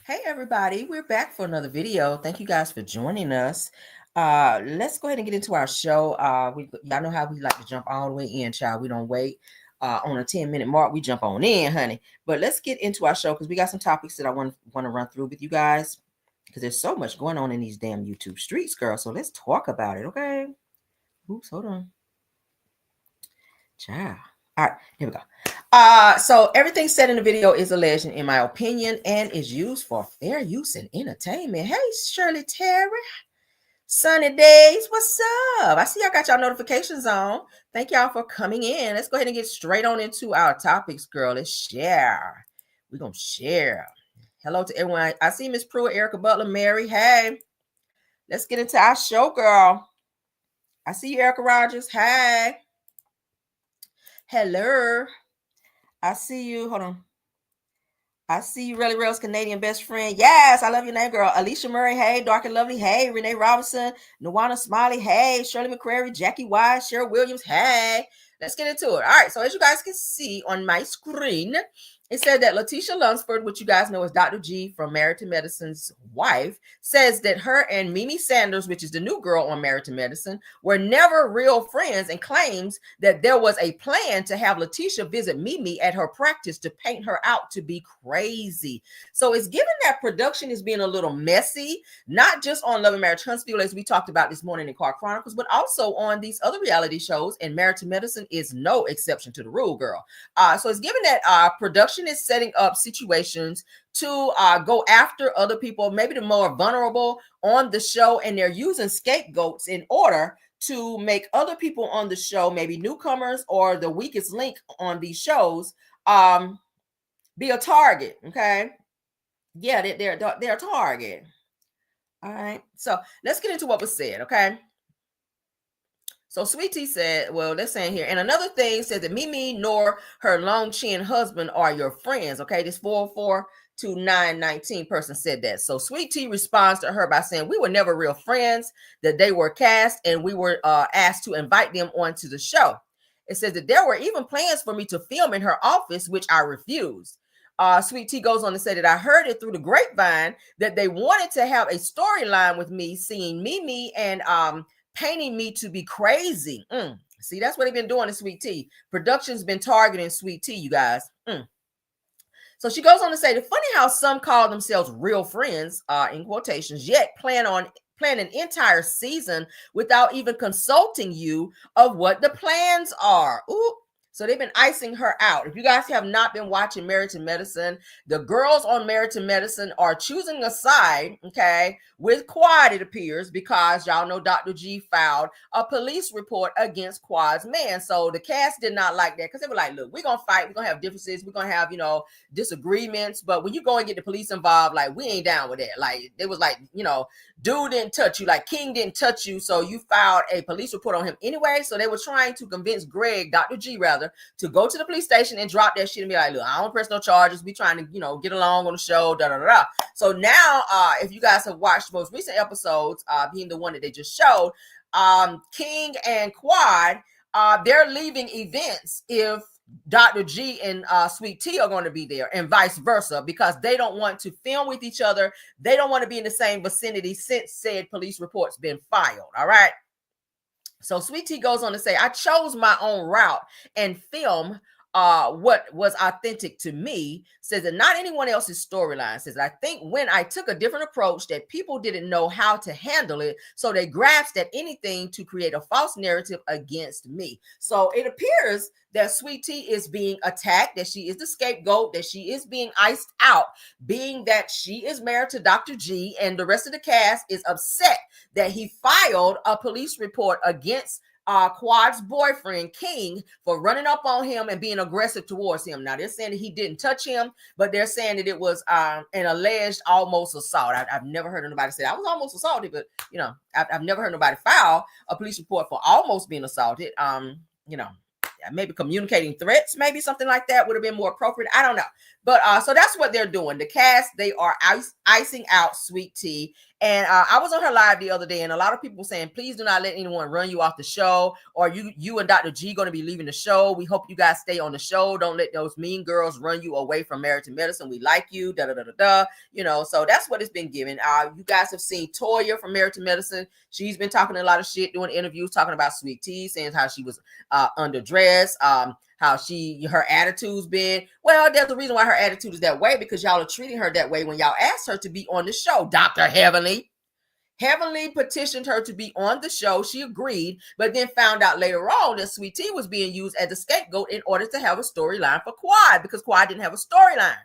Hey everybody, we're back for another video. Thank you guys for joining us. Let's go ahead and get into our show. Y'all know how we like to jump all the way in, child. We don't wait on a 10-minute mark. We jump on in, honey. But let's get into our show because we got some topics that I want to run through with you guys because there's so much going on in these damn YouTube streets, girl. So let's talk about it, okay? Oops, hold on. Child. All right, here we go. So everything said in the video is alleged in my opinion and is used for fair use and entertainment. Hey, Shirley Terry, sunny days, what's up? I see y'all got y'all notifications on. Thank y'all for coming in. Let's go ahead and get straight on into our topics, girl. Let's share. We're gonna share. Hello to everyone. I see Miss Pruitt, Erica Butler, Mary. Hey, let's get into our show, girl. I see you, Erica Rogers. Hey. Hello. I see you. Hold on. I see you, Really Real's Canadian best friend. Yes, I love your name, girl. Alicia Murray, hey. Dark and Lovely, hey. Renee Robinson, Nuwana Smiley, hey. Shirley McCrary, Jackie Wise, Cheryl Williams, hey. Let's get into it. All right, so as you guys can see on my screen, it said that Letitia Lunsford, which you guys know is Dr. G from Married to Medicine's wife, says that her and Mimi Sanders, which is the new girl on Married to Medicine, were never real friends and claims that there was a plan to have Letitia visit Mimi at her practice to paint her out to be crazy. So it's given that production is being a little messy, not just on Love and Marriage Huntsville, as we talked about this morning in Car Chronicles, but also on these other reality shows, and Married to Medicine is no exception to the rule, girl. So it's given that production is setting up situations to go after other people, maybe the more vulnerable on the show, and they're using scapegoats in order to make other people on the show, maybe newcomers or the weakest link on these shows, be a target. Okay, yeah, they're a target. All right, so let's get into what was said. Okay. So Sweet Tea said, well, they're saying here, and another thing says that Mimi nor her long chin husband are your friends. Okay, this 442-919 person said that. So Sweet Tea responds to her by saying, we were never real friends, that they were cast, and we were asked to invite them onto the show. It says that there were even plans for me to film in her office, which I refused. Sweet Tea goes on to say that I heard it through the grapevine that they wanted to have a storyline with me, seeing Mimi and painting me to be crazy. See, that's what they've been doing to Sweet Tea. Production's been targeting Sweet Tea, you guys. So she goes on to say, the funny how some call themselves real friends, in quotations, yet plan an entire season without even consulting you of what the plans are. Ooh. So they've been icing her out. If you guys have not been watching Married to Medicine, the girls on Married to Medicine are choosing a side, okay, with Quad, it appears, because y'all know Dr. G filed a police report against Quad's man. So the cast did not like that because they were like, look, we're going to fight. We're going to have differences. We're going to have, disagreements. But when you go and get the police involved, like, we ain't down with that. Like, it was like, dude didn't touch you. Like, King didn't touch you. So you filed a police report on him anyway. So they were trying to convince Greg, Dr. G rather, to go to the police station and drop that shit and be like, look, I don't press no charges. We trying to, get along on the show, da-da-da. So now, if you guys have watched the most recent episodes, being the one that they just showed, King and Quad, they're leaving events if Dr. G and Sweet Tea are going to be there, and vice versa, because they don't want to film with each other. They don't want to be in the same vicinity since said police report's been filed. All right. So Sweet Tea goes on to say, I chose my own route and film what was authentic to me. Says that not anyone else's storyline. Says, I think when I took a different approach that people didn't know how to handle it, so they grasped at anything to create a false narrative against me. So it appears that Sweet Tea is being attacked, that she is the scapegoat, that she is being iced out, being that she is married to Dr. G, and the rest of the cast is upset that he filed a police report against Quad's boyfriend, King, for running up on him and being aggressive towards him. Now, they're saying that he didn't touch him, but they're saying that it was an alleged almost assault. I've never heard anybody say that. I was almost assaulted, but, I've never heard nobody file a police report for almost being assaulted. Maybe communicating threats, maybe something like that would have been more appropriate. I don't know. But so that's what they're doing. The cast, they are icing out Sweet Tea. And I was on her live the other day, and a lot of people were saying, please do not let anyone run you off the show, or you and Dr. G going to be leaving the show. We hope you guys stay on the show. Don't let those mean girls run you away from Married to Medicine. We like you, You know, so that's what it's been given. You guys have seen Toya from Married to Medicine. She's been talking a lot of shit, doing interviews, talking about Sweet Tea, saying how she was underdressed, how her attitude's been. Well, there's a reason why her attitude is that way, because y'all are treating her that way when y'all asked her to be on the show. Dr. Heavenly petitioned her to be on the show. She agreed, but then found out later on that Sweet Tea was being used as a scapegoat in order to have a storyline for Quad, because Quad didn't have a storyline.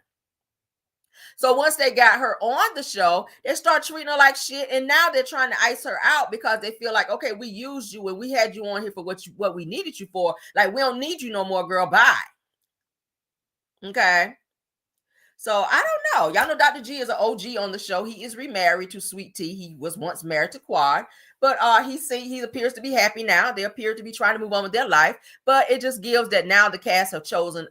So once they got her on the show, they start treating her like shit, and now they're trying to ice her out because they feel like, okay, we used you and we had you on here for what we needed you for. Like, we don't need you no more, girl. Bye. Okay. So I don't know. Y'all know Dr. G is an OG on the show. He is remarried to Sweet Tea. He was once married to Quad, but he appears to be happy now. They appear to be trying to move on with their life, but it just gives that now the cast have chosen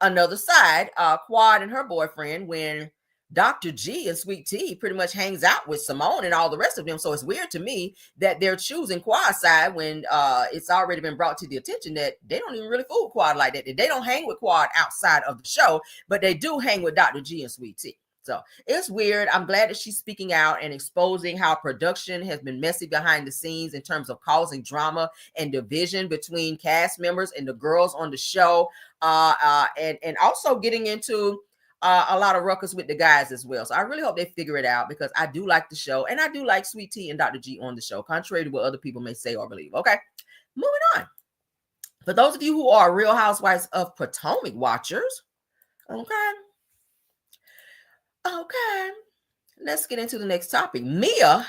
another side, Quad and her boyfriend, when Dr. G and Sweet Tea pretty much hangs out with Simone and all the rest of them. So it's weird to me that they're choosing Quad's side when it's already been brought to the attention that they don't even really fool Quad like that. They don't hang with Quad outside of the show, but they do hang with Dr. G and Sweet Tea. So it's weird. I'm glad that she's speaking out and exposing how production has been messy behind the scenes in terms of causing drama and division between cast members and the girls on the show, and also getting into a lot of ruckus with the guys as well. So I really hope they figure it out, because I do like the show, and I do like Sweet Tea and Dr. G on the show, contrary to what other people may say or believe. Okay, moving on. For those of you who are Real Housewives of Potomac watchers, okay, let's get into the next topic. Mia,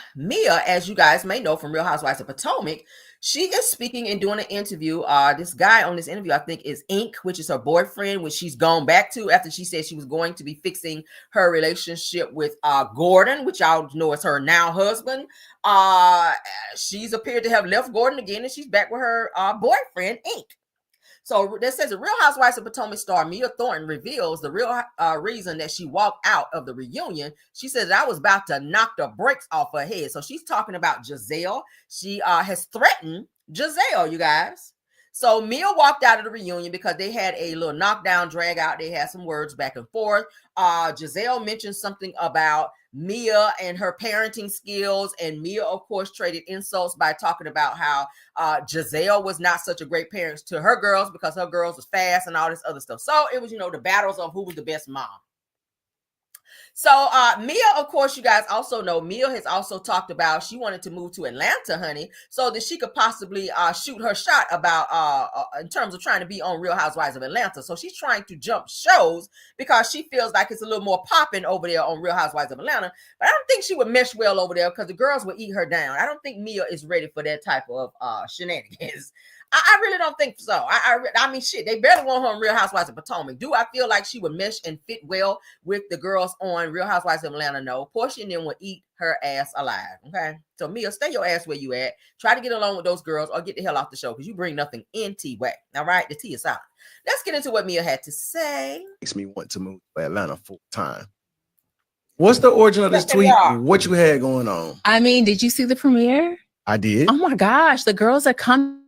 as you guys may know from Real Housewives of Potomac, she is speaking and doing an interview. This guy on this interview, I think, is Ink, which is her boyfriend, which she's gone back to after she said she was going to be fixing her relationship with Gordon, which y'all know is her now husband. She's appeared to have left Gordon again, and she's back with her boyfriend, Ink. So that says the Real Housewives of Potomac star Mia Thornton reveals the real reason that she walked out of the reunion. She says, I was about to knock the brakes off her head. So she's talking about Giselle. She has threatened Giselle, you guys. So Mia walked out of the reunion because they had a little knockdown, drag out. They had some words back and forth. Giselle mentioned something about Mia and her parenting skills, and Mia, of course, traded insults by talking about how Giselle was not such a great parent to her girls because her girls was fast and all this other stuff. So it was, the battles of who was the best mom. So Mia, of course, you guys also know, Mia has also talked about she wanted to move to Atlanta, honey, so that she could possibly shoot her shot about in terms of trying to be on Real Housewives of Atlanta. So she's trying to jump shows because she feels like it's a little more popping over there on Real Housewives of Atlanta. But I don't think she would mesh well over there because the girls would eat her down. I don't think Mia is ready for that type of shenanigans. I really don't think so. I mean, shit, they barely want her on Real Housewives of Potomac. Do I feel like she would mesh and fit well with the girls on Real Housewives of Atlanta? No. Portia and them would eat her ass alive, okay? So, Mia, stay your ass where you at. Try to get along with those girls or get the hell off the show because you bring nothing in T-Way, all right? The tea is out. Let's get into what Mia had to say. Makes me want to move to Atlanta full time. What's the origin of this tweet? What you had going on? I mean, did you see the premiere? I did. Oh, my gosh. The girls are coming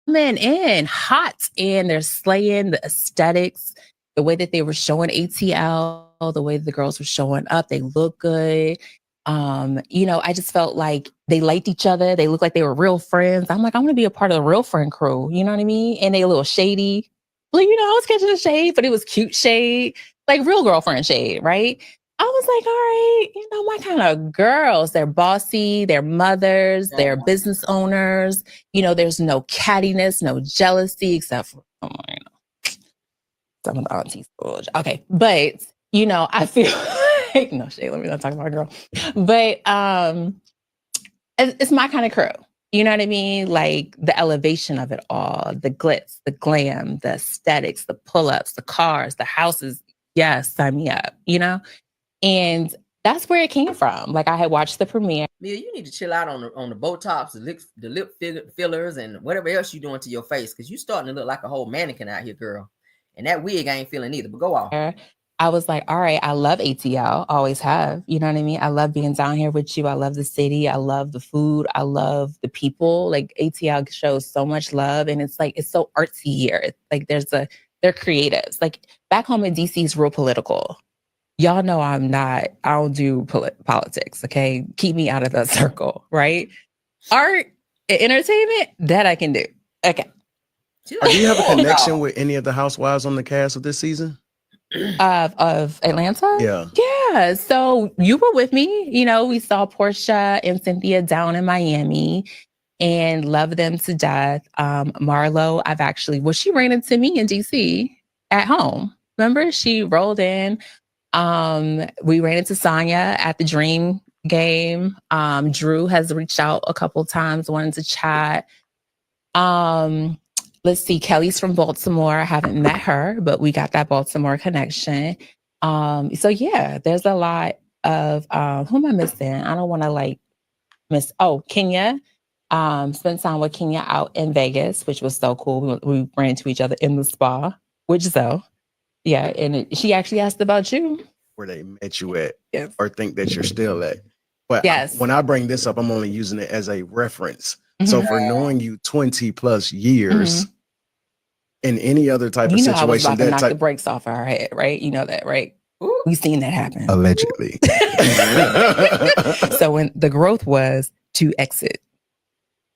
in hot, and they're slaying the aesthetics, the way that they were showing ATL, the way the girls were showing up. They look good. I just felt like they liked each other. They looked like they were real friends. I'm like, I want to be a part of the real friend crew. You know what I mean? And they a little shady. Well, I was catching the shade, but it was cute shade, like real girlfriend shade, right? I was like, all right, my kind of girls. They're bossy, they're mothers, they're business owners. There's no cattiness, no jealousy, except for, some of the aunties. Okay, but, I feel like, no shade, let me not talk about a girl. But it's my kind of crew. You know what I mean? Like the elevation of it all, the glitz, the glam, the aesthetics, the pull-ups, the cars, the houses. Yes, sign me up, And that's where it came from. Like I had watched the premiere. Mia, you need to chill out on the Botox, the lip fillers, and whatever else you're doing to your face, because you're starting to look like a whole mannequin out here, girl. And that wig I ain't feeling either, but go on. I was like, all right, I love ATL, always have. You know what I mean? I love being down here with you. I love the city. I love the food. I love the people. Like ATL shows so much love. And it's like, it's so artsy here. Like they're creatives. Like back home in DC is real political. Y'all know I don't do politics, okay? Keep me out of that circle, right? Art and entertainment, that I can do. Okay. Do you have a connection with any of the housewives on the cast of this season? Of Atlanta? Yeah. So you were with me. You know, we saw Portia and Cynthia down in Miami and love them to death. Marlo, she ran into me in DC at home. Remember? She rolled in. We ran into Sonya at the Dream game. Drew has reached out a couple times, wanted to chat. Let's see, Kelly's from Baltimore. I haven't met her, but we got that Baltimore connection. So yeah, there's a lot of who am I missing? I don't want to miss. Oh, Kenya. Spent time with Kenya out in Vegas, which was so cool. We ran into each other in the spa with Giselle. Yeah, and she actually asked about you. Where they met you at, yes. Or think that you're still at. But yes. When I bring this up, I'm only using it as a reference. So for knowing you 20 plus years in any other type of situation, I was about to knock the brakes off our head, right? You know that, right? Ooh. We seen that happen. Allegedly. So when the growth was to exit.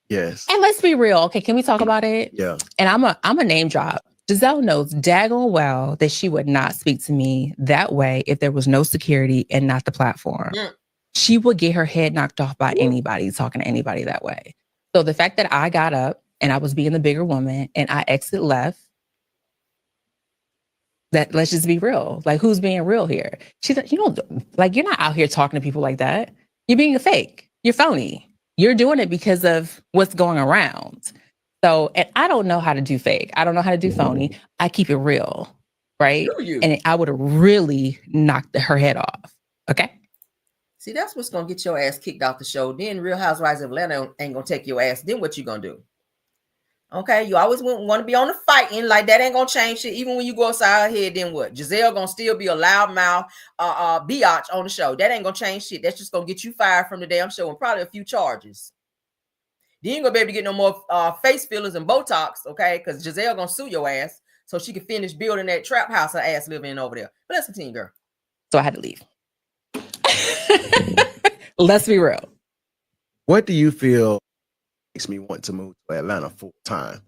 Yes. And let's be real. Okay, can we talk about it? Yeah. And I'm a name drop. Giselle knows daggone well that she would not speak to me that way if there was no security and not the platform. Yeah. She would get her head knocked off by anybody talking to anybody that way. So the fact that I got up and I was being the bigger woman and I exit left, that let's just be real. Like, who's being real here? You're not out here talking to people like that. You're being a fake. You're phony. You're doing it because of what's going around. So, and I don't know how to do fake. I don't know how to do phony. I keep it real, right? And I would have really knocked her head off. Okay. See, that's what's going to get your ass kicked off the show. Then Real Housewives of Atlanta ain't going to take your ass. Then what you going to do? Okay, you always want to be on the fighting. Like, that ain't going to change shit. Even when you go outside her head, then what? Giselle going to still be a loudmouth biatch on the show. That ain't going to change shit. That's just going to get you fired from the damn show and probably a few charges. You ain't going to be able to get no more face fillers and Botox, okay? Because Giselle going to sue your ass so she can finish building that trap house her ass living in over there. But let's continue, girl. So I had to leave. Let's be real. What do you feel makes me want to move to Atlanta full time?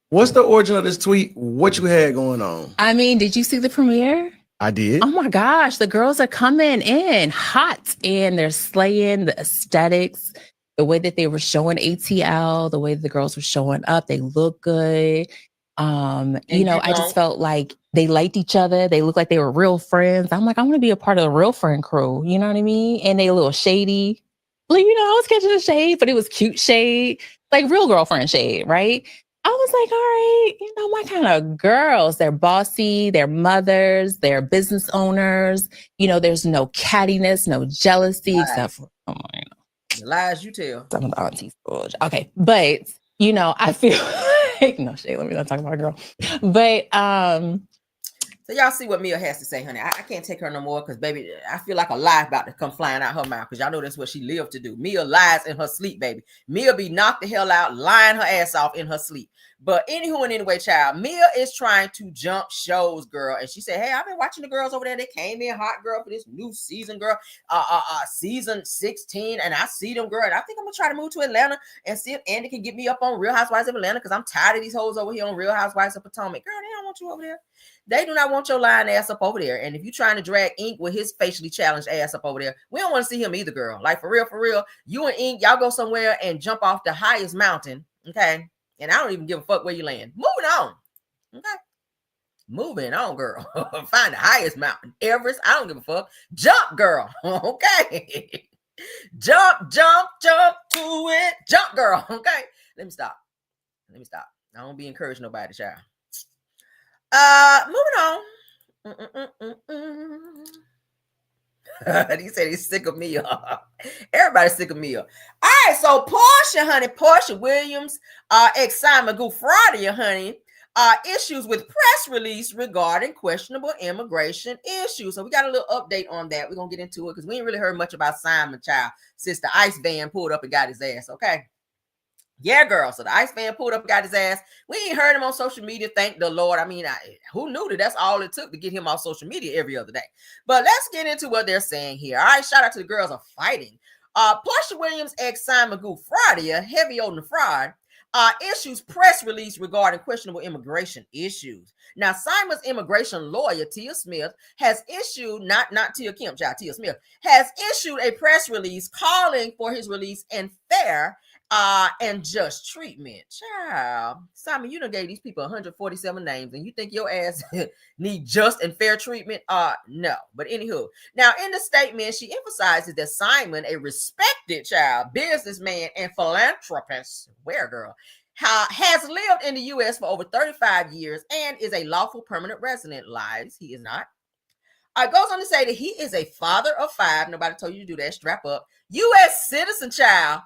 What's the origin of this tweet? What you had going on? I mean, did you see the premiere? I did. Oh my gosh, the girls are coming in hot and they're slaying the aesthetics, the way that they were showing ATL, the way the girls were showing up. They look good. I just felt like they liked each other. They looked like they were real friends. I'm like, I want to be a part of the real friend crew. You know what I mean? And they a little shady. Well, I was catching the shade, but it was cute shade, like real girlfriend shade, right? I was like, all right, my kind of girls. They're bossy, they're mothers, they're business owners. There's no cattiness, no jealousy, except for the lies you tell. Some of the aunties. Okay, but I feel like no shade. Let me not talk about a girl. But so y'all see what Mia has to say, honey. I can't take her no more because, baby, I feel like a lie about to come flying out her mouth because y'all know that's what she lived to do. Mia lies in her sleep, baby. Mia be knocked the hell out, lying her ass off in her sleep. But anywho and anyway, child, Mia is trying to jump shows, girl. And she said, hey, I've been watching the girls over there. They came in hot, girl, for this new season, girl. Season 16. And I see them, girl. And I think I'm going to try to move to Atlanta and see if Andy can get me up on Real Housewives of Atlanta because I'm tired of these hoes over here on Real Housewives of Potomac. Girl, they don't want you over there. They do not want your lying ass up over there. And if you're trying to drag Ink with his facially challenged ass up over there, we don't want to see him either, girl. Like, for real, you and Ink, y'all go somewhere and jump off the highest mountain, okay? And I don't even give a fuck where you land. Moving on, okay? Moving on, girl. Find the highest mountain. Everest, I don't give a fuck. Jump, girl, okay? Jump to it. Jump, girl, okay? Let me stop. I don't be encouraging nobody, child. Moving on. He said he's sick of Mia. Everybody's sick of Mia. All right, so Portia Williams, ex Simon Guobadia, honey, issues with press release regarding questionable immigration issues. So we got a little update on that. We're going to get into it because we ain't really heard much about Simon, child, since the ICE van pulled up and got his ass, okay? Yeah, girl. So the ICE van pulled up and got his ass. We ain't heard him on social media, thank the Lord. I mean, who knew that that's all it took to get him off social media every other day? But let's get into what they're saying here. All right, shout out to the girls are fighting. Portia Williams ex Simon Guobadia, heavy on the fraud, issues press release regarding questionable immigration issues. Now, Simon's immigration lawyer, Tia Smith, has issued, not Tia Kim, child, Tia Smith, has issued a press release calling for his release and fair and just treatment. Child, Simon, you done gave these people 147 names and you think your ass need just and fair treatment? No. But anywho, now in the statement, she emphasizes that Simon, a respected child, businessman, and philanthropist, where girl, has lived in the U.S. for over 35 years and is a lawful permanent resident. Lies, he is not. Goes on to say that he is a father of 5. Nobody told you to do that. Strap up. U.S. citizen child,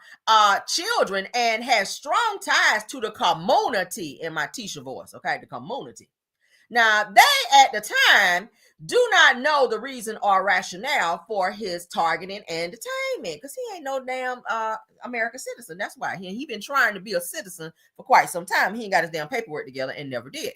children, and has strong ties to the community in my Tisha voice. Okay, the community. Now, they at the time do not know the reason or rationale for his targeting and detainment because he ain't no damn American citizen. That's why he been trying to be a citizen for quite some time. He ain't got his damn paperwork together and never did.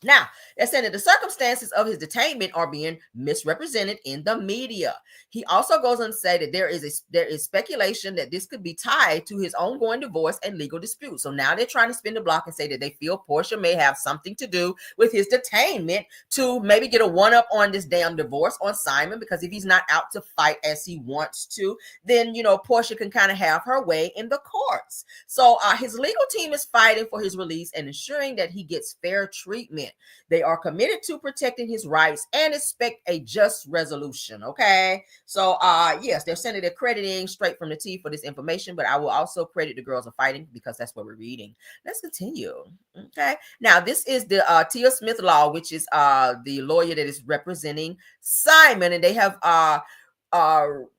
Now, they're saying that the circumstances of his detainment are being misrepresented in the media. He also goes on to say that there is speculation that this could be tied to his ongoing divorce and legal dispute. So now they're trying to spin the block and say that they feel Portia may have something to do with his detainment to maybe get a one-up on this damn divorce on Simon, because if he's not out to fight as he wants to, then, you know, Portia can kind of have her way in the courts. So his legal team is fighting for his release and ensuring that he gets fair treatment. They are committed to protecting his rights and expect a just resolution. Okay. So, yes, they're sending their crediting straight from the T for this information, but I will also credit the girls are fighting because that's what we're reading. Let's continue. Okay. Now, this is the Tia Smith Law, which is the lawyer that is representing Simon, and they have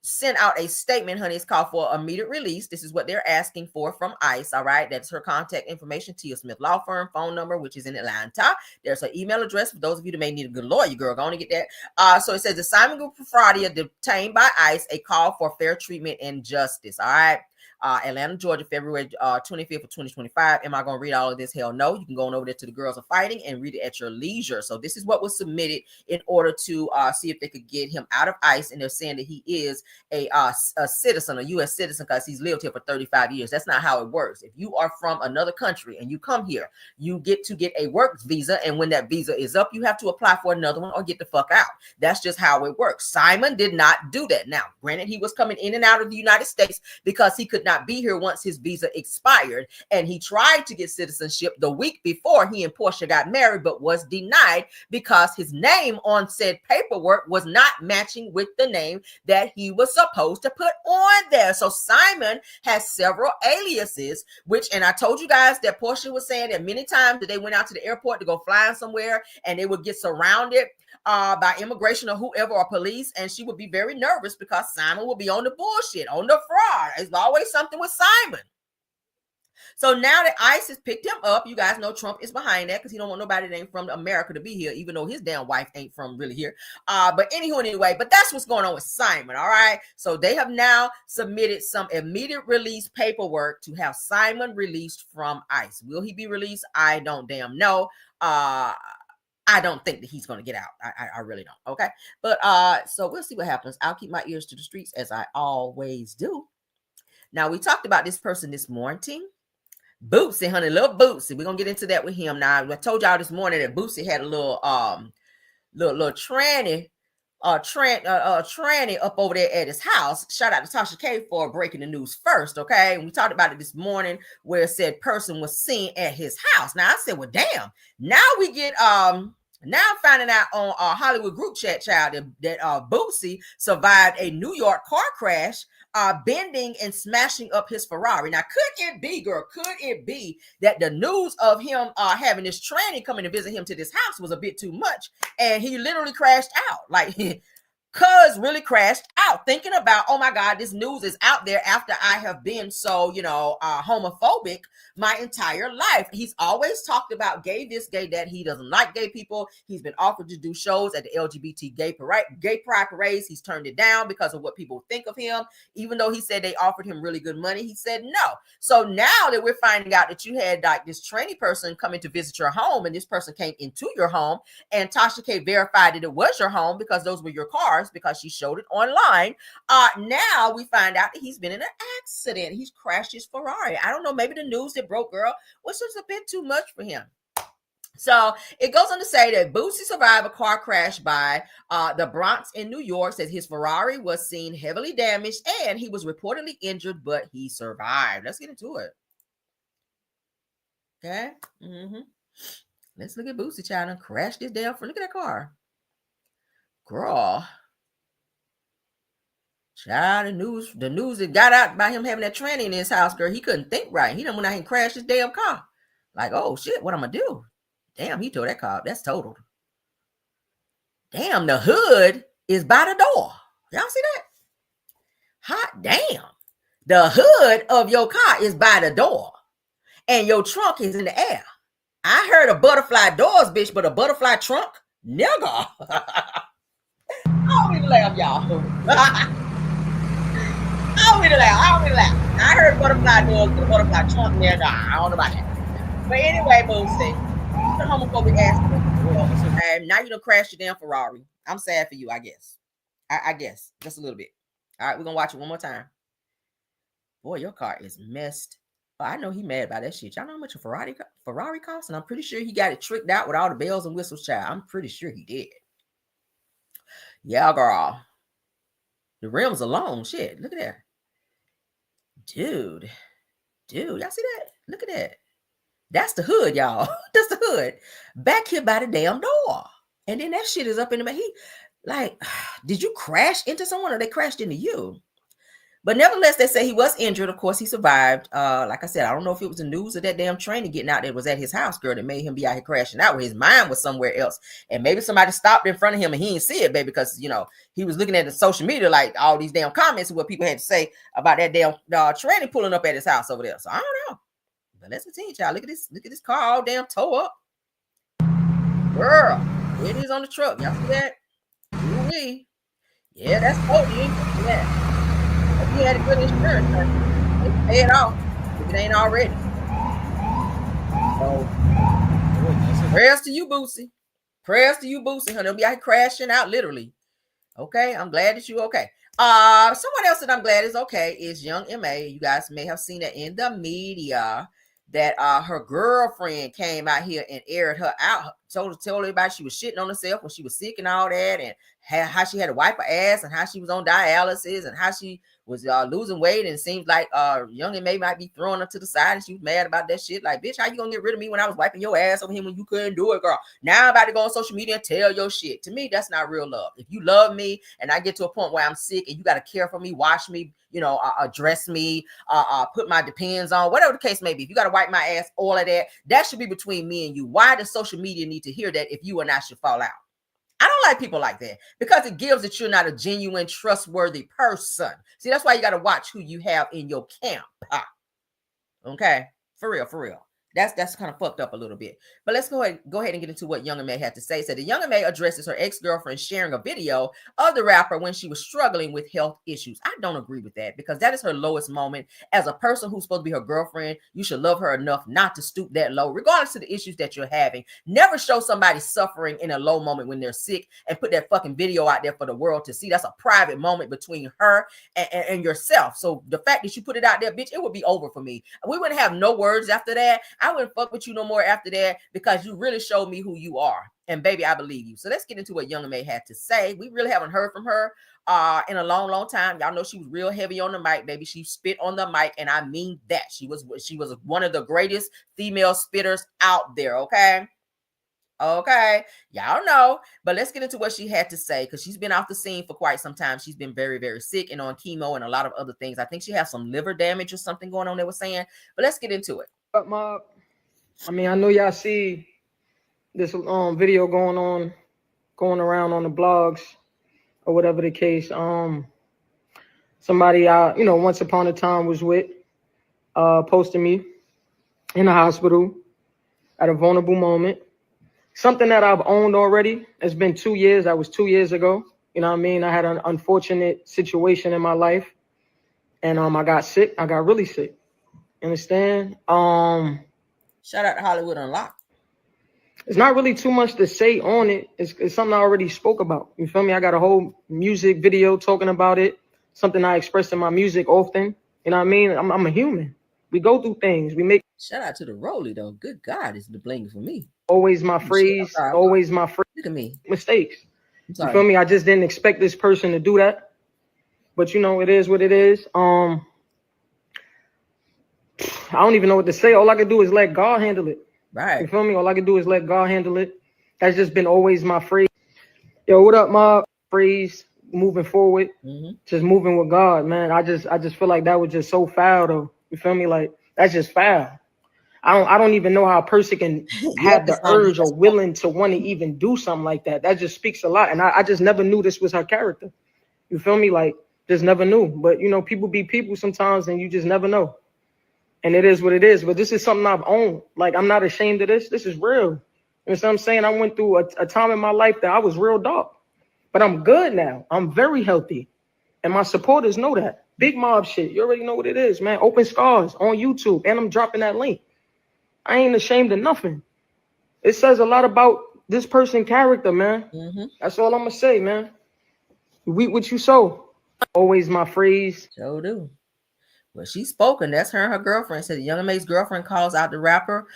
sent out a statement, honey. It's called for immediate release. This is what they're asking for from ICE. All right, that's her contact information, Tia Smith Law Firm, phone number, which is in Atlanta. There's her email address for those of you that may need a good lawyer, girl. Go on and get that. So it says the Simon Guobadia detained by ICE, a call for fair treatment and justice. All right. Atlanta, Georgia, February 25th of 2025. Am I going to read all of this? Hell no. You can go on over there to the Girls Are Fighting and read it at your leisure. So this is what was submitted in order to see if they could get him out of ICE. And they're saying that he is a citizen, a U.S. citizen, because he's lived here for 35 years. That's not how it works. If you are from another country and you come here, you get to get a work visa. And when that visa is up, you have to apply for another one or get the fuck out. That's just how it works. Simon did not do that. Now, granted, he was coming in and out of the United States because he could not be here once his visa expired, and he tried to get citizenship the week before he and Portia got married, but was denied because his name on said paperwork was not matching with the name that he was supposed to put on there. So Simon has several aliases, which, and I told you guys that Portia was saying that many times that they went out to the airport to go flying somewhere and they would get surrounded by immigration or whoever or police, and she would be very nervous because Simon would be on the bullshit, on the fraud. There's always something with Simon. So now that ICE has picked him up, you guys know Trump is behind that because he don't want nobody that ain't from America to be here, even though his damn wife ain't from really here. But anyway, but that's what's going on with Simon. All right. So they have now submitted some immediate release paperwork to have Simon released from ICE. Will he be released? I don't damn know. I don't think that he's going to get out. I really don't. Okay. But so we'll see what happens. I'll keep my ears to the streets as I always do. Now, we talked about this person this morning. Boosie, honey, little Boosie. We're going to get into that with him. Now, I told y'all this morning that Boosie had a little tranny up over there at his house. Shout out to Tasha K for breaking the news first, okay? And we talked about it this morning where said person was seen at his house. Now, I said, well, damn. Now we get now I'm finding out on Hollywood group chat, child, that Boosie survived a New York car crash, bending and smashing up his Ferrari. Now, could it be, girl, could it be that the news of him having this tranny coming to visit him to this house was a bit too much, and he literally crashed out? Like, cuz really crashed out thinking about, oh my God, this news is out there after I have been so, homophobic my entire life. He's always talked about gay this, gay that. He doesn't like gay people. He's been offered to do shows at the LGBT gay pride parades. He's turned it down because of what people think of him. Even though he said they offered him really good money, he said no. So now that we're finding out that you had like this trainee person coming to visit your home, and this person came into your home, and Tasha K verified that it was your home because those were your cars, because she showed it online. Now we find out that he's been in an accident. He's crashed his Ferrari. I don't know, maybe the news that broke, girl, was just a bit too much for him. So it goes on to say that Boosie survived a car crash by the Bronx in New York. Says his Ferrari was seen heavily damaged and he was reportedly injured, but he survived. Let's get into it. Okay. Let's look at Boosie, child, and crashed this damn. Look at that car. Girl. Child, the news that got out by him having that tranny in his house, girl, he couldn't think right. He done went out and crashed his damn car. Like, oh shit, what I'm gonna do? Damn, he tore that car up. That's totaled. Damn, the hood is by the door. Y'all see that? Hot damn. The hood of your car is by the door. And your trunk is in the air. I heard of butterfly doors, bitch, but a butterfly trunk? Nigga. I don't even laugh, y'all. I don't really laugh. I heard butterfly doors with a butterfly trunk there. Nah, I don't know about that. But anyway, Boosie, the homophobic ass. And now you done crashed your damn Ferrari. I'm sad for you, I guess. I guess. Just a little bit. All right, we're going to watch it one more time. Boy, your car is messed. Oh, I know he mad about that shit. Y'all know how much a Ferrari costs? And I'm pretty sure he got it tricked out with all the bells and whistles, child. I'm pretty sure he did. Yeah, girl. The rims alone, shit. Look at that. Dude, y'all see that? Look at that. That's the hood, y'all. That's the hood. Back here by the damn door. And then that shit is up in the he like, did you crash into someone or they crashed into you? But nevertheless, they say he was injured. Of course, he survived. Like I said, I don't know if it was the news of that damn train getting out that was at his house, girl, that made him be out here crashing out, where his mind was somewhere else. And maybe somebody stopped in front of him and he didn't see it, baby, because, he was looking at the social media, like all these damn comments of what people had to say about that damn train pulling up at his house over there. So I don't know. But let's continue, child. Look at this car all damn tore up. Girl, it is on the truck. Y'all see that? Ooh-wee. Yeah, that's totally yeah. He had a good insurance. They pay it off if it ain't already. So, prayers to you, Boosie. Prayers to you, Boosie, honey. Don't be out crashing out, literally. Okay, I'm glad that you okay. Someone else that I'm glad is okay is Young M.A. You guys may have seen that in the media that her girlfriend came out here and aired her out, told everybody she was shitting on herself when she was sick and all that, and how she had to wipe her ass, and how she was on dialysis, and how she was losing weight, and it seems like Young and May might be throwing her to the side, and she was mad about that shit. Like, bitch, how you gonna get rid of me when I was wiping your ass over him when you couldn't do it, girl? Now I'm about to go on social media and tell your shit. To me, that's not real love. If you love me and I get to a point where I'm sick and you got to care for me, wash me, dress me, put my Depends on, whatever the case may be. If you got to wipe my ass, all of that, that should be between me and you. Why does social media need to hear that if you and I should fall out? I don't like people like that, because it gives that you're not a genuine, trustworthy person. See, that's why you got to watch who you have in your camp. Okay, for real. That's kind of fucked up a little bit. But let's go ahead and get into what Young M.A. had to say. So the Young M.A. addresses her ex-girlfriend sharing a video of the rapper when she was struggling with health issues. I don't agree with that, because that is her lowest moment. As a person who's supposed to be her girlfriend, you should love her enough not to stoop that low, regardless of the issues that you're having. Never show somebody suffering in a low moment when they're sick and put that fucking video out there for the world to see. That's a private moment between her and yourself. So the fact that you put it out there, bitch, it would be over for me. We wouldn't have no words after that. I wouldn't fuck with you no more after that, because you really showed me who you are. And baby, I believe you. So let's get into what Young M.A. had to say. We really haven't heard from her in a long time. Y'all know she was real heavy on the mic, baby. She spit on the mic, and I mean that. She was one of the greatest female spitters out there, okay? Okay, y'all know, but let's get into what she had to say, because she's been off the scene for quite some time. She's been very, very sick and on chemo and a lot of other things. I think she has some liver damage or something going on, they were saying, but let's get into it. I mean, I know y'all see this video going around on the blogs or whatever the case. somebody I, once upon a time was with, posted me in the hospital at a vulnerable moment. Something that I've owned already. It's been 2 years. That was 2 years ago. You know what I mean? I had an unfortunate situation in my life, and I got sick. I got really sick. Understand? Shout out to Hollywood Unlocked. It's not really too much to say on it. It's something I already spoke about. You feel me? I got a whole music video talking about it. Something I express in my music often. You know what I mean? I'm a human. We go through things. We make. Shout out to the Rolly though. Good God, it's the bling for me. Always my phrase. Always my phrase. Look at me. Mistakes. You feel me? I just didn't expect this person to do that. But it is what it is. I don't even know what to say. All I can do is let God handle it. Right. You feel me? All I can do is let God handle it. That's just been always my phrase. Yo, what up, my phrase? Moving forward, just moving with God, man. I just feel like that was just so foul, though. You feel me? Like that's just foul. I don't even know how a person can have the urge or willing to want to even do something like that. That just speaks a lot. And I just never knew this was her character. You feel me? Like just never knew. But people be people sometimes, and you just never know. And it is what it is. But this is something I've owned. Like I'm not ashamed of this. This is real. You know what I'm saying? I went through a time in my life that I was real dark. But I'm good now. I'm very healthy. And my supporters know that. Big mob shit. You already know what it is, man. Open Scars on YouTube. And I'm dropping that link. I ain't ashamed of nothing. It says a lot about this person's character, man. That's all I'm going to say, man. You reap what you sow. Always my phrase. So do. Well, she's spoken. That's her and her girlfriend. Said the Young M.A.'s girlfriend calls out the rapper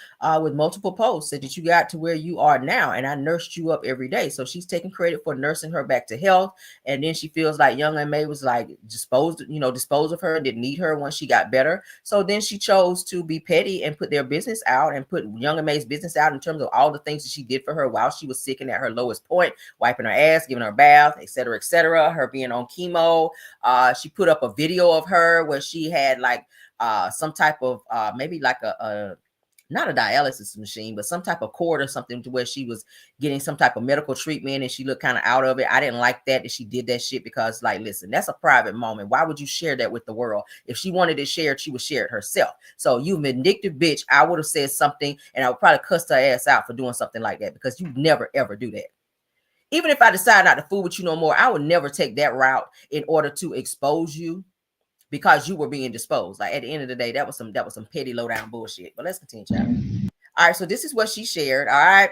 with multiple posts. Said that you got to where you are now, and I nursed you up every day. So she's taking credit for nursing her back to health. And then she feels like Young M.A. was like disposed of her and didn't need her once she got better. So then she chose to be petty and put their business out and put Young M.A.'s business out in terms of all the things that she did for her while she was sick and at her lowest point, wiping her ass, giving her a bath, etc., etc. Her being on chemo. She put up a video of her where she had like some type of maybe like a not a dialysis machine, but some type of cord or something to where she was getting some type of medical treatment and she looked kind of out of it. I didn't like that she did that shit because like, listen, that's a private moment. Why would you share that with the world? If she wanted to share it, she would share it herself. So you vindictive bitch, I would have said something and I would probably cuss her ass out for doing something like that because you never ever do that. Even if I decide not to fool with you no more, I would never take that route in order to expose you because you were being disposed. Like at the end of the day, that was some petty low down bullshit. But let's continue, child. All right, so this is what she shared. All right.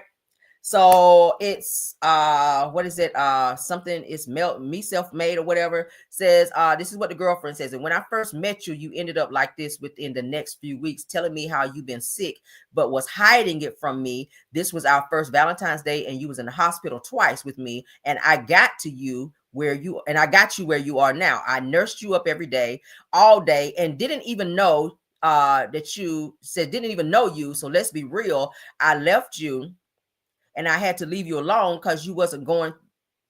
So it's what is it? Something is me self-made or whatever. Says this is what the girlfriend says. And when I first met you, you ended up like this within the next few weeks, telling me how you've been sick, but was hiding it from me. This was our first Valentine's Day, and you was in the hospital twice with me, and I got you where you are now. I nursed you up every day, all day, and didn't even know that you said didn't even know you. So let's be real. I left you. And I had to leave you alone because you wasn't going,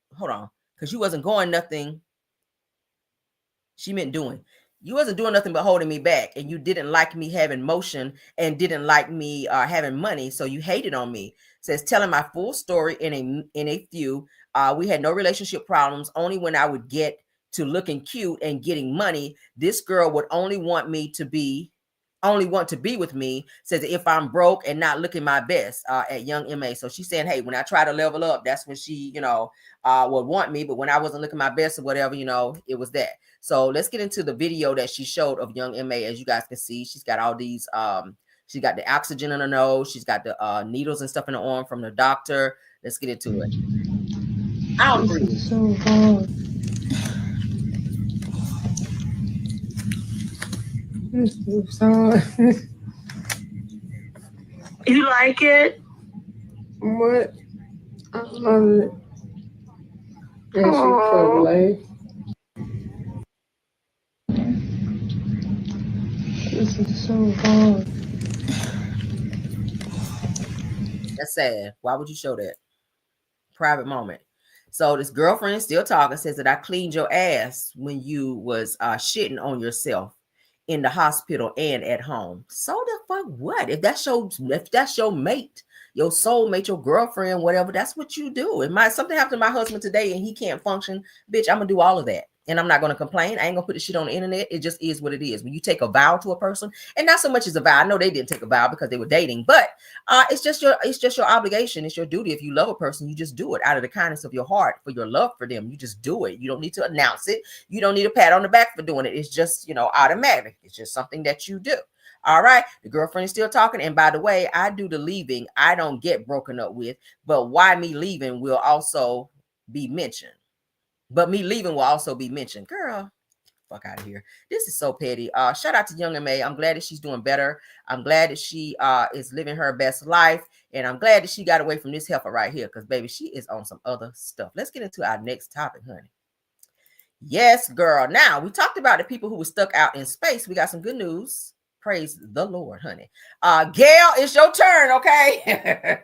because you wasn't going nothing. She meant doing. You wasn't doing nothing but holding me back. And you didn't like me having motion and didn't like me having money. So you hated on me. Says telling my full story in a few. We had no relationship problems. Only when I would get to looking cute and getting money, this girl would only want to be with me. Says if I'm broke and not looking my best at Young M.A. So she's saying, hey, when I try to level up, that's when she, would want me. But when I wasn't looking my best or whatever, it was that. So let's get into the video that she showed of Young M.A. As you guys can see, she's got all these, she got the oxygen in her nose. She's got the needles and stuff in her arm from the doctor. Let's get into it. I don't breathe. So hard. You like it? What? I love it. Yeah, she felt like this is so hard. That's sad. Why would you show that? Private moment. So this girlfriend is still talking, says that I cleaned your ass when you was shitting on yourself in the hospital and at home. So the fuck what? If that's your mate, your soulmate, your girlfriend, whatever, that's what you do. If something happened to my husband today and he can't function, bitch, I'm gonna do all of that. And I'm not going to complain. I ain't going to put the shit on the internet. It just is what it is. When you take a vow to a person, and not so much as a vow. I know they didn't take a vow because they were dating, but it's just your obligation. It's your duty. If you love a person, you just do it out of the kindness of your heart for your love for them. You just do it. You don't need to announce it. You don't need a pat on the back for doing it. It's just, automatic. It's just something that you do. All right. The girlfriend is still talking. And by the way, I do the leaving. I don't get broken up with, but why me leaving will also be mentioned. But me leaving will also be mentioned. Girl, fuck out of here. This is so petty. Shout out to Young and May. I'm glad that she's doing better. I'm glad that she is living her best life. And I'm glad that she got away from this heifer right here. Because, baby, she is on some other stuff. Let's get into our next topic, honey. Yes, girl. Now, we talked about the people who were stuck out in space. We got some good news. Praise the Lord, honey. Gail, it's your turn, okay?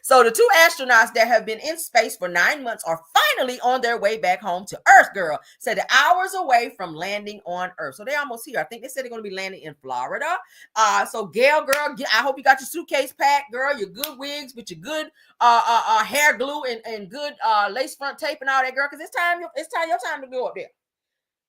So the 2 astronauts that have been in space for 9 months are finally on their way back home to Earth, girl. Said they're hours away from landing on Earth. So they're almost here. I think they said they're going to be landing in Florida. So Gail, girl, I hope you got your suitcase packed, girl, your good wigs with your good hair glue and good lace front tape and all that, girl, because it's your time to go up there.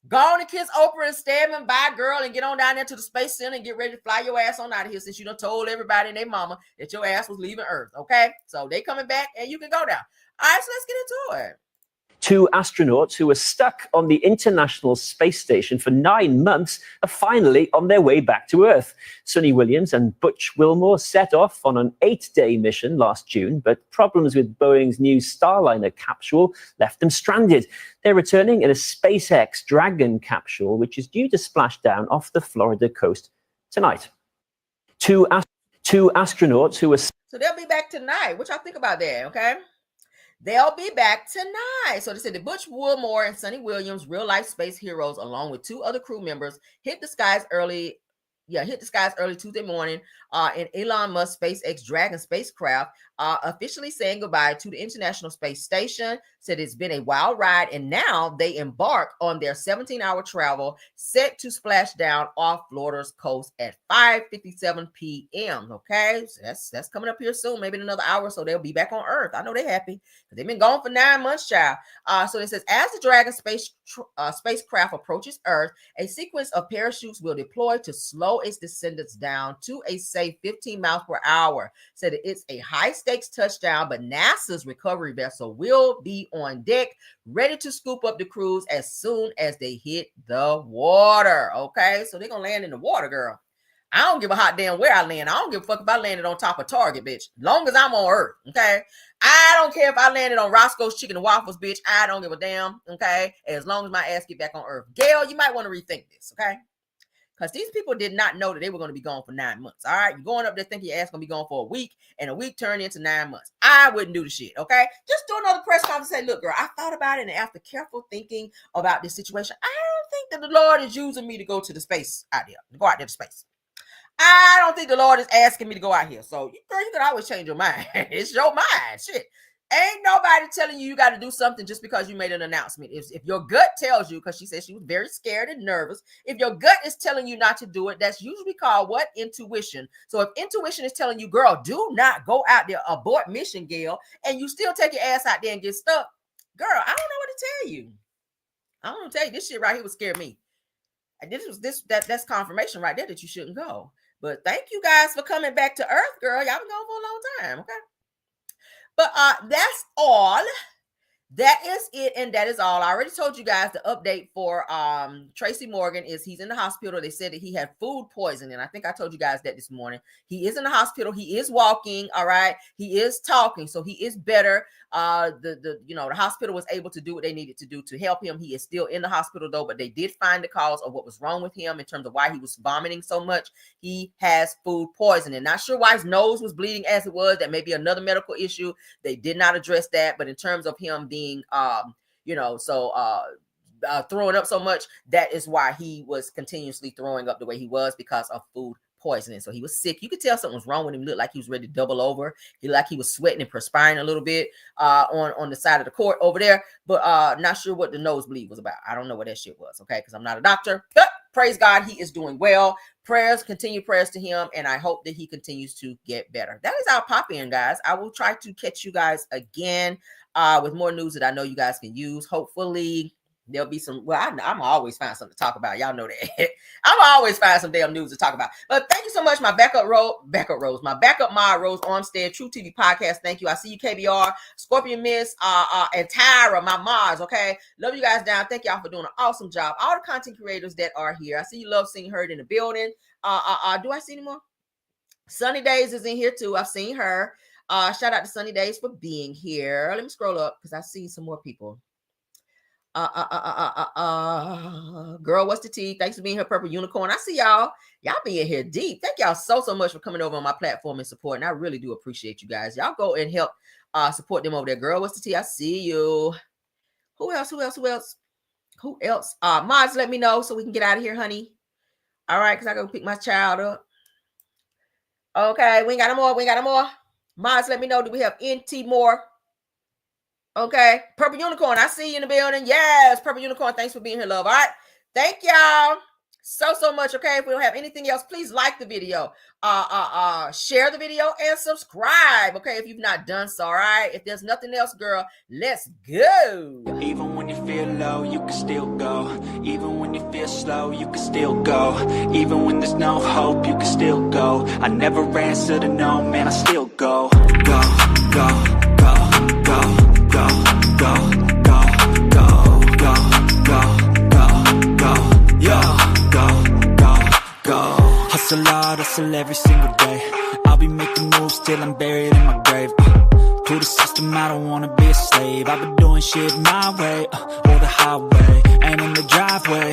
Go on and kiss Oprah and stand by, girl, and get on down there to the Space Center and get ready to fly your ass on out of here since you done told everybody and their mama that your ass was leaving Earth, okay? So they coming back and you can go down. All right, so let's get into it. 2 astronauts who were stuck on the International Space Station for 9 months are finally on their way back to Earth. Sonny Williams and Butch Wilmore set off on an 8-day mission last June, but problems with Boeing's new Starliner capsule left them stranded. They're returning in a SpaceX Dragon capsule, which is due to splash down off the Florida coast tonight. Two astronauts who were... So they'll be back tonight. What y'all think about that, okay? They'll be back tonight. So they said that Butch Wilmore and Sonny Williams, real life space heroes, along with 2 other crew members, hit the skies early Tuesday morning in Elon Musk's SpaceX Dragon spacecraft, officially saying goodbye to the International Space Station. Said it's been a wild ride, and now they embark on their 17-hour travel, set to splash down off Florida's coast at 5:57 p.m. Okay, so that's coming up here soon, maybe in another hour, so they'll be back on Earth. I know they're happy because they've been gone for 9 months, child. So it says as the Dragon spacecraft approaches Earth, a sequence of parachutes will deploy to slow its descendants down to a safe 15 miles per hour. Said that it's a high-stakes touchdown, but NASA's recovery vessel will be on deck, ready to scoop up the crews as soon as they hit the water. Okay, so they're gonna land in the water, girl. I don't give a hot damn where I land. I don't give a fuck if I landed on top of Target, bitch. Long as I'm on Earth, okay? I don't care if I landed on Roscoe's Chicken and Waffles, bitch. I don't give a damn, okay? As long as my ass get back on Earth. Gail, you might want to rethink this, okay? Because these people did not know that they were going to be gone for 9 months. All right. You're going up there thinking your ass going to be gone for a week, and a week turned into 9 months. I wouldn't do the shit. Okay. Just do another press conference and say, look, girl, I thought about it. And after careful thinking about this situation, I don't think that the Lord is using me to go to the space out there, to go out there to space. I don't think the Lord is asking me to go out here. So, girl, you can always change your mind. It's your mind. Shit. Ain't nobody telling you got to do something just because you made an announcement. If your gut tells you, because she said she was very scared and nervous, if your gut is telling you not to do it, that's usually called what? Intuition. So if intuition is telling you, girl, do not go out there, abort mission, Gail, and you still take your ass out there and get stuck, girl, I don't know what to tell you. I don't know what to tell you. This shit right here would scare me. That's confirmation right there that you shouldn't go. But thank you guys for coming back to Earth, girl. Y'all been gone for a long time, okay? But that's all. That is it, and that is all. I already told you guys the update for Tracy Morgan is he's in the hospital. They said that he had food poisoning. I think I told you guys that this morning. He is in the hospital. He is walking. All right. He is talking, so he is better. The hospital was able to do what they needed to do to help him. He is still in the hospital though, but they did find the cause of what was wrong with him in terms of why he was vomiting so much. He has food poisoning. Not sure why his nose was bleeding as it was. That may be another medical issue. They did not address that, but in terms of him being throwing up so much, that is why he was continuously throwing up the way he was, because of food poisoning. So he was sick. You could tell something was wrong with him. He looked like he was ready to double over. He looked like he was sweating and perspiring a little bit on the side of the court over there, but not sure what the nosebleed was about. I don't know what that shit was, okay, because I'm not a doctor. But praise God, he is doing well. Continued prayers to him, and I hope that he continues to get better. That is our pop-in, guys. I will try to catch you guys again with more news that I know you guys can use. Hopefully There'll be some, well, I'm always find something to talk about. Y'all know that. I'm always find some damn news to talk about. But thank you so much, my backup mod, Rose Armstead, True TV Podcast. Thank you. I see you, KBR, Scorpion Miss, and Tyra, my mods, okay? Love you guys down. Thank y'all for doing an awesome job. All the content creators that are here. I see you love seeing her in the building. Do I see any more? Sunny Days is in here too. I've seen her. Shout out to Sunny Days for being here. Let me scroll up because I see some more people. Girl, what's the tea? Thanks for being here, Purple Unicorn. I see y'all being here deep. Thank y'all so much for coming over on my platform and supporting. I really do appreciate you guys. Y'all go and help support them over there. Girl, what's the tea? I see you. Who else? Mods, let me know so we can get out of here, honey. All right, because I go pick my child up. Okay, we ain't got no more. Mods, let me know. Do we have NT more? Okay, Purple Unicorn, I see you in the building. Yes, Purple Unicorn, thanks for being here, love. All right, thank y'all so much. Okay, if we don't have anything else, please like the video, share the video, and subscribe. Okay, if you've not done so. All right, if there's nothing else, girl, let's go. Even when you feel low, you can still go. Even when you feel slow, you can still go. Even when there's no hope, you can still go. I never answer to no, man, I still go. Go, go, go, go. Go, go, go, go, go, go, go, go, yo, go, go, go. Hustle hard, hustle every single day. I'll be making moves till I'm buried in my grave. To the system, I don't wanna be a slave. I've been doing shit my way, or the highway, and in the driveway.